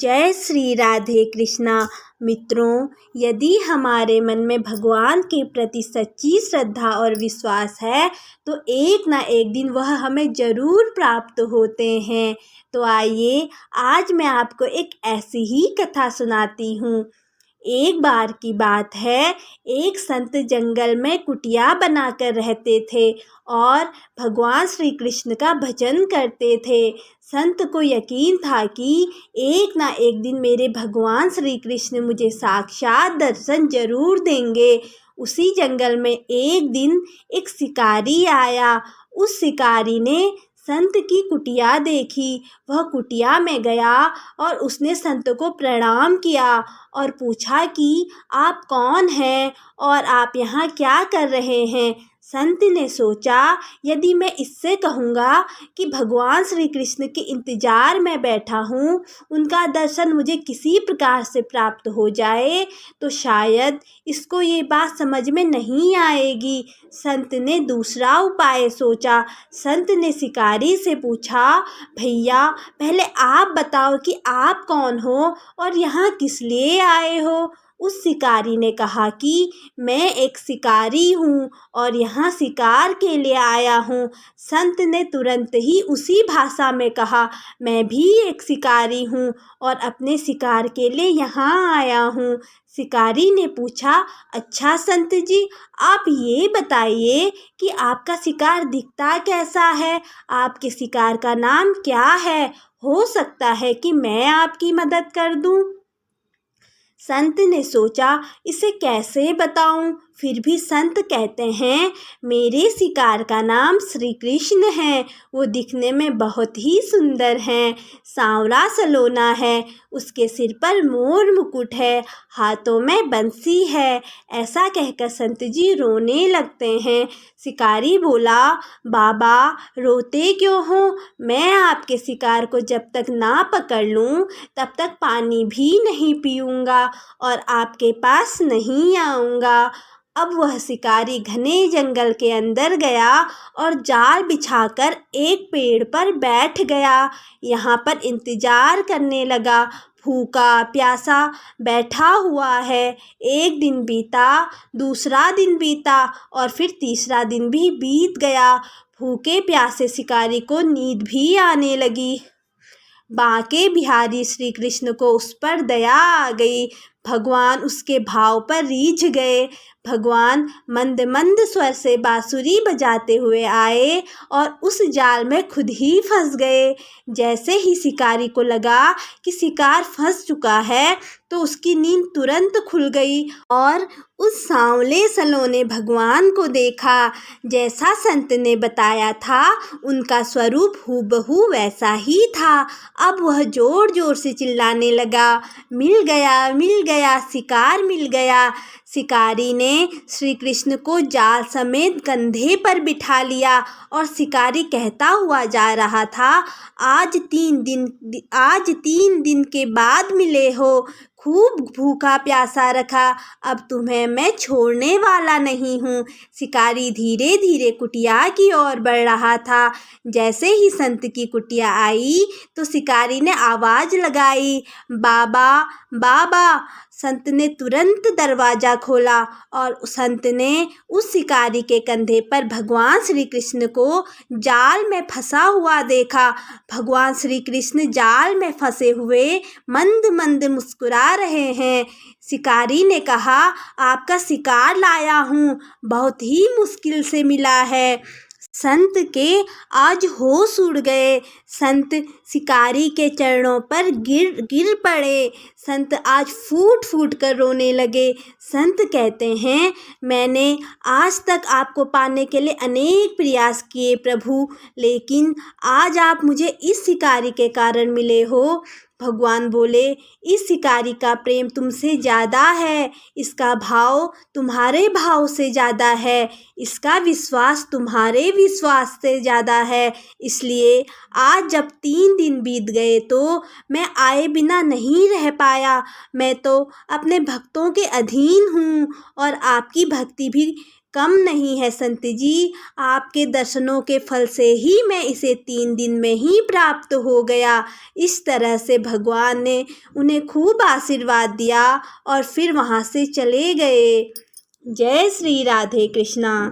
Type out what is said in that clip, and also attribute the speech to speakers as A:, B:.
A: जय श्री राधे कृष्णा। मित्रों, यदि हमारे मन में भगवान के प्रति सच्ची श्रद्धा और विश्वास है तो एक ना एक दिन वह हमें ज़रूर प्राप्त होते हैं। तो आइए आज मैं आपको एक ऐसी ही कथा सुनाती हूँ। एक बार की बात है, एक संत जंगल में कुटिया बनाकर रहते थे और भगवान श्री कृष्ण का भजन करते थे। संत को यकीन था कि एक ना एक दिन मेरे भगवान श्री कृष्ण मुझे साक्षात दर्शन जरूर देंगे। उसी जंगल में एक दिन एक शिकारी आया। उस शिकारी ने संत की कुटिया देखी। वह कुटिया में गया और उसने संत को प्रणाम किया और पूछा कि आप कौन हैं और आप यहाँ क्या कर रहे हैं। संत ने सोचा, यदि मैं इससे कहूँगा कि भगवान श्री कृष्ण के इंतज़ार में बैठा हूँ, उनका दर्शन मुझे किसी प्रकार से प्राप्त हो जाए तो शायद इसको ये बात समझ में नहीं आएगी। संत ने दूसरा उपाय सोचा। संत ने शिकारी से पूछा, भैया पहले आप बताओ कि आप कौन हो और यहाँ किस लिए आए हो। उस शिकारी ने कहा कि मैं एक शिकारी हूँ और यहाँ शिकार के लिए आया हूँ। संत ने तुरंत ही उसी भाषा में कहा, मैं भी एक शिकारी हूँ और अपने शिकार के लिए यहाँ आया हूँ। शिकारी ने पूछा, अच्छा संत जी, आप ये बताइए कि आपका शिकार दिखता कैसा है, आपके शिकार का नाम क्या है, हो सकता है कि मैं आपकी मदद कर दूँ। संत ने सोचा, इसे कैसे बताऊं। फिर भी संत कहते हैं, मेरे शिकार का नाम श्री कृष्ण है। वो दिखने में बहुत ही सुंदर हैं। सांवला सलोना है, उसके सिर पर मोर मुकुट है, हाथों में बंसी है। ऐसा कहकर संत जी रोने लगते हैं। शिकारी बोला, बाबा रोते क्यों हो, मैं आपके शिकार को जब तक ना पकड़ लूँ तब तक पानी भी नहीं पीऊँगा और आपके पास नहीं आऊँगा। अब वह शिकारी घने जंगल के अंदर गया और जाल बिछाकर एक पेड़ पर बैठ गया। यहाँ पर इंतजार करने लगा। भूखा प्यासा बैठा हुआ है। एक दिन बीता, दूसरा दिन बीता और फिर तीसरा दिन भी बीत गया। भूखे प्यासे शिकारी को नींद भी आने लगी। बांके बिहारी श्री कृष्ण को उस पर दया आ गई। भगवान उसके भाव पर रीझ गए। भगवान मंद मंद स्वर से बांसुरी बजाते हुए आए और उस जाल में खुद ही फंस गए। जैसे ही शिकारी को लगा कि शिकार फंस चुका है तो उसकी नींद तुरंत खुल गई और उस सांवले सलोने भगवान को देखा। जैसा संत ने बताया था, उनका स्वरूप हूबहू वैसा ही था। अब वह जोर जोर से चिल्लाने लगा, मिल गया, शिकार मिल गया। शिकारी ने श्री कृष्ण को जाल समेत कंधे पर बिठा लिया और शिकारी कहता हुआ जा रहा था, आज तीन दिन के बाद मिले हो, खूब भूखा प्यासा रखा, अब तुम्हें मैं छोड़ने वाला नहीं हूँ। शिकारी धीरे धीरे कुटिया की ओर बढ़ रहा था। जैसे ही संत की कुटिया आई तो शिकारी ने आवाज़ लगाई, बाबा बाबा। संत ने तुरंत दरवाज़ा खोला और संत ने उस शिकारी के कंधे पर भगवान श्री कृष्ण को जाल में फंसा हुआ देखा। भगवान श्री कृष्ण जाल में फंसे हुए मंद मंद मुस्कुरा रहे हैं। शिकारी ने कहा, आपका शिकार लाया हूँ, बहुत ही मुश्किल से मिला है। संत के आज होश उड़ गए। संत शिकारी के चरणों पर गिर पड़े। संत आज फूट फूट कर रोने लगे। संत कहते हैं, मैंने आज तक आपको पाने के लिए अनेक प्रयास किए प्रभु, लेकिन आज आप मुझे इस शिकारी के कारण मिले हो। भगवान बोले, इस शिकारी का प्रेम तुमसे ज़्यादा है, इसका भाव तुम्हारे भाव से ज़्यादा है, इसका विश्वास तुम्हारे विश्वास से ज़्यादा है। इसलिए आज जब 3 दिन बीत गए तो मैं आए बिना नहीं रह पाया। मैं तो अपने भक्तों के अधीन हूँ और आपकी भक्ति भी कम नहीं है संत जी। आपके दर्शनों के फल से ही मैं इसे 3 दिन में ही प्राप्त हो गया। इस तरह से भगवान ने उन्हें खूब आशीर्वाद दिया और फिर वहाँ से चले गए। जय श्री राधे कृष्णा।